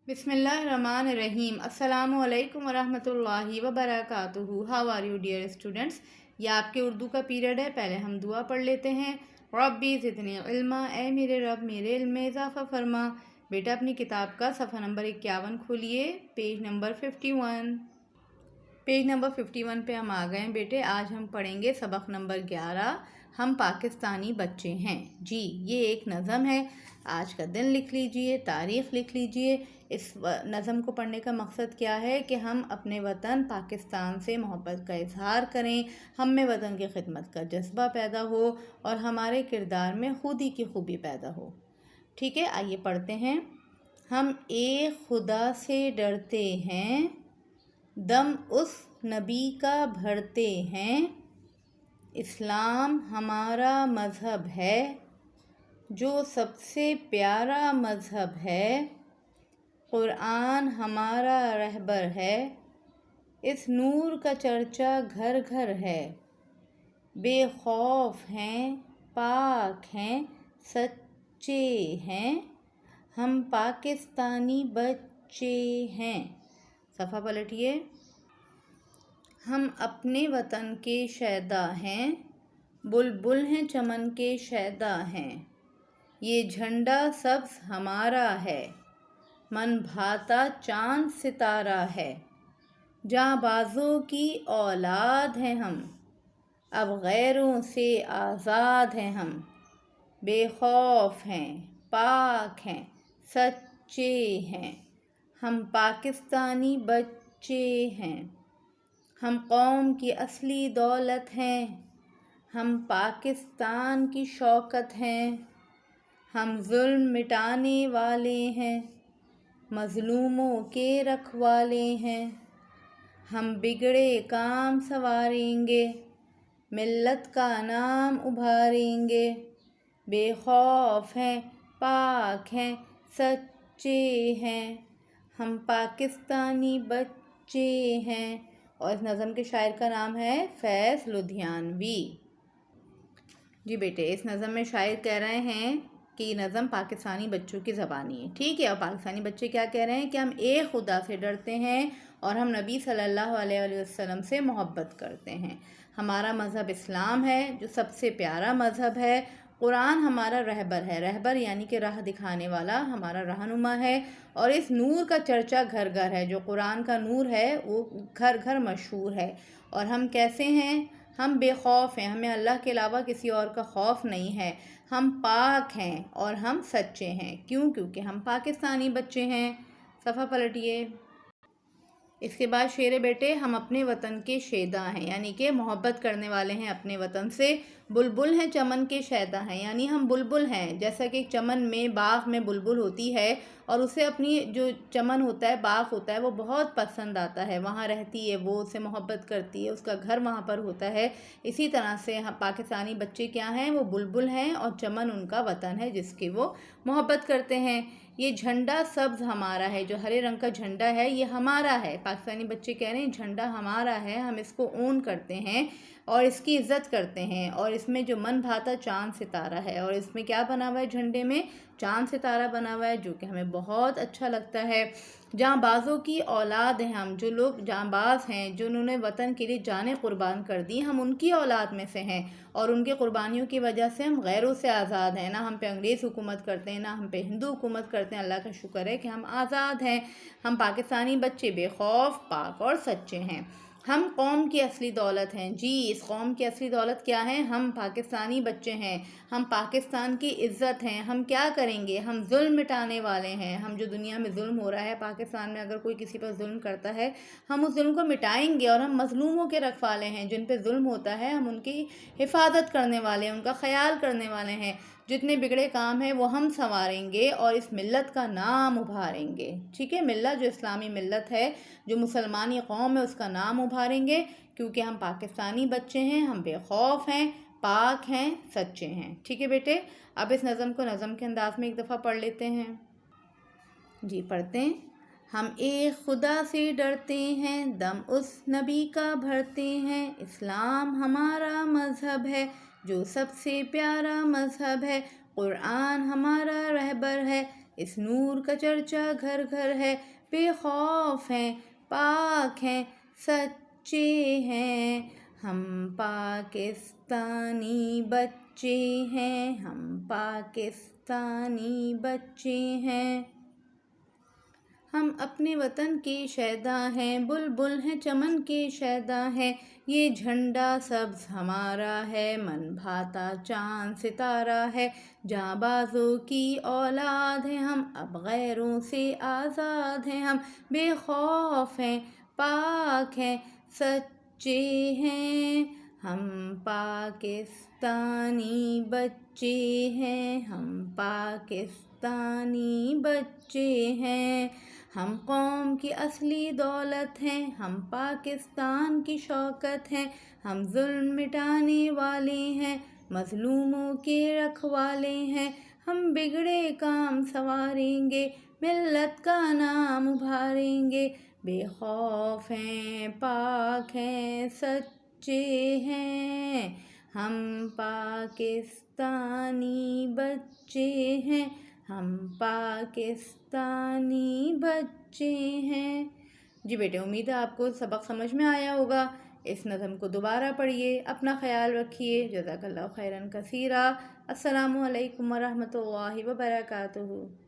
بسم اللہ الرحمن الرحیم۔ السلام علیکم ورحمۃ اللہ وبرکاتہ۔ How are you dear students? یہ آپ کے اردو کا پیریڈ ہے۔ پہلے ہم دعا پڑھ لیتے ہیں۔ ربی زدنی علما، اے میرے رب میرے علم میں اضافہ فرما۔ بیٹا اپنی کتاب کا صفحہ نمبر 51 کھولیے، پیج نمبر 51۔ پیج نمبر 51 پہ ہم آ گئے ہیں بیٹے۔ آج ہم پڑھیں گے سبق نمبر 11، ہم پاکستانی بچے ہیں۔ جی یہ ایک نظم ہے، آج کا دن لکھ لیجئے، تاریخ لکھ لیجئے۔ اس نظم کو پڑھنے کا مقصد کیا ہے کہ ہم اپنے وطن پاکستان سے محبت کا اظہار کریں، ہم میں وطن کی خدمت کا جذبہ پیدا ہو اور ہمارے کردار میں خودی کی خوبی پیدا ہو۔ ٹھیک ہے، آئیے پڑھتے ہیں۔ ہم ایک خدا سے ڈرتے ہیں، دم اس نبی کا بھرتے ہیں، اسلام ہمارا مذہب ہے جو سب سے پیارا مذہب ہے، قرآن ہمارا رہبر ہے، اس نور کا چرچا گھر گھر ہے، بے خوف ہیں پاک ہیں سچے ہیں، ہم پاکستانی بچے ہیں۔ صفحہ پلٹیے۔ ہم اپنے وطن کے شیدا ہیں، بلبل ہیں چمن کے شیدا ہیں، یہ جھنڈا سبز ہمارا ہے، من بھاتا چاند ستارہ ہے، جاں بازوں کی اولاد ہیں ہم، اب غیروں سے آزاد ہیں ہم، بے خوف ہیں پاک ہیں سچے ہیں، ہم پاکستانی بچے ہیں، ہم قوم کی اصلی دولت ہیں، ہم پاکستان کی شوکت ہیں، ہم ظلم مٹانے والے ہیں، مظلوموں کے رکھوالے ہیں، ہم بگڑے کام سنواریں گے، ملت کا نام ابھاریں گے، بے خوف ہیں پاک ہیں سچے ہیں، ہم پاکستانی بچے ہیں۔ اور اس نظم کے شاعر کا نام ہے فیض لدھیانوی۔ جی بیٹے، اس نظم میں شاعر کہہ رہے ہیں کہ یہ نظم پاکستانی بچوں کی زبانی ہے، ٹھیک ہے۔ اور پاکستانی بچے کیا کہہ رہے ہیں کہ ہم ایک خدا سے ڈرتے ہیں اور ہم نبی صلی اللہ علیہ وآلہ وسلم سے محبت کرتے ہیں، ہمارا مذہب اسلام ہے جو سب سے پیارا مذہب ہے، قرآن ہمارا رہبر ہے، رہبر یعنی کہ راہ دکھانے والا ہمارا رہنما ہے، اور اس نور کا چرچا گھر گھر ہے، جو قرآن کا نور ہے وہ گھر گھر مشہور ہے۔ اور ہم کیسے ہیں؟ ہم بے خوف ہیں، ہمیں اللہ کے علاوہ کسی اور کا خوف نہیں ہے، ہم پاک ہیں اور ہم سچے ہیں۔ کیوں؟ کیونکہ ہم پاکستانی بچے ہیں۔ صفحہ پلٹیے۔ اس کے بعد شعر بیٹے، ہم اپنے وطن کے شیدا ہیں، یعنی کہ محبت کرنے والے ہیں اپنے وطن سے، بلبل ہیں چمن کے شیدا ہیں، یعنی ہم بلبل ہیں، جیسا کہ چمن میں باغ میں بلبل ہوتی ہے اور اسے اپنی جو چمن ہوتا ہے باغ ہوتا ہے وہ بہت پسند آتا ہے، وہاں رہتی ہے، وہ اسے محبت کرتی ہے، اس کا گھر وہاں پر ہوتا ہے۔ اسی طرح سے پاکستانی بچے کیا ہیں؟ وہ بلبل ہیں اور چمن ان کا وطن ہے جس کی وہ محبت کرتے ہیں۔ یہ جھنڈا سبز ہمارا ہے، جو ہرے رنگ کا جھنڈا ہے یہ ہمارا ہے۔ پاکستانی بچے کہہ رہے ہیں جھنڈا ہمارا ہے، ہم اس کو اون کرتے ہیں اور اس کی عزت کرتے ہیں، اور اس میں جو من بھاتا چاند ستارہ ہے، اور اس میں کیا بنا ہوا ہے؟ جھنڈے میں چاند ستارہ بنا ہوا ہے جو کہ ہمیں بہت اچھا لگتا ہے۔ جاں بازوں کی اولاد ہیں ہم، جو لوگ جاں باز ہیں، جنہوں نے وطن کے لیے جانیں قربان کر دی، ہم ان کی اولاد میں سے ہیں، اور ان کے قربانیوں کی وجہ سے ہم غیروں سے آزاد ہیں، نہ ہم پہ انگریز حکومت کرتے ہیں نہ ہم پہ ہندو حکومت کرتے ہیں، اللہ کا شکر ہے کہ ہم آزاد ہیں۔ ہم پاکستانی بچے بے خوف پاک اور سچے ہیں، ہم قوم کی اصلی دولت ہیں۔ جی اس قوم کی اصلی دولت کیا ہے؟ ہم پاکستانی بچے ہیں، ہم پاکستان کی عزت ہیں۔ ہم کیا کریں گے؟ ہم ظلم مٹانے والے ہیں، ہم جو دنیا میں ظلم ہو رہا ہے پاکستان میں، اگر کوئی کسی پر ظلم کرتا ہے ہم اس ظلم کو مٹائیں گے، اور ہم مظلوموں کے رکھوالے ہیں، جن پہ ظلم ہوتا ہے ہم ان کی حفاظت کرنے والے ہیں، ان کا خیال کرنے والے ہیں، جتنے بگڑے کام ہیں وہ ہم سنواریں گے اور اس ملت کا نام ابھاریں گے۔ ٹھیک ہے، ملت جو اسلامی ملت ہے، جو مسلمانی قوم ہے، اس کا نام ابھاریں گے، کیونکہ ہم پاکستانی بچے ہیں، ہم بے خوف ہیں پاک ہیں سچے ہیں۔ ٹھیک ہے بیٹے، اب اس نظم کو نظم کے انداز میں ایک دفعہ پڑھ لیتے ہیں۔ جی پڑھتے ہیں۔ ہم ایک خدا سے ڈرتے ہیں، دم اس نبی کا بھرتے ہیں، اسلام ہمارا مذہب ہے جو سب سے پیارا مذہب ہے، قرآن ہمارا رہبر ہے، اس نور کا چرچا گھر گھر ہے، بے خوف ہیں، پاک ہیں، سچے ہیں، ہم پاکستانی بچے ہیں، ہم پاکستانی بچے ہیں۔ ہم اپنے وطن کے شیدا ہیں، بلبل ہیں چمن کے شیدا ہیں، یہ جھنڈا سبز ہمارا ہے، من بھاتا چاند ستارہ ہے، جاں بازوں کی اولاد ہیں ہم، اب غیروں سے آزاد ہیں ہم، بے خوف ہیں، پاک ہیں، سچے ہیں، ہم پاکستانی بچے ہیں، ہم پاکستانی بچے ہیں، ہم قوم کی اصلی دولت ہیں، ہم پاکستان کی شوکت ہیں، ہم ظلم مٹانے والے ہیں، مظلوموں کے رکھوالے ہیں، ہم بگڑے کام سنواریں گے، ملت کا نام ابھاریں گے، بے خوف ہیں، پاک ہیں، سچے ہیں، ہم پاکستانی بچے ہیں، ہم پاکستانی بچے ہیں۔ جی بیٹے، امید ہے آپ کو سبق سمجھ میں آیا ہوگا۔ اس نظم کو دوبارہ پڑھیے، اپنا خیال رکھیے۔ جزاک اللہ خیراً کثیرا۔ السلام علیکم ورحمۃ اللہ وبرکاتہ۔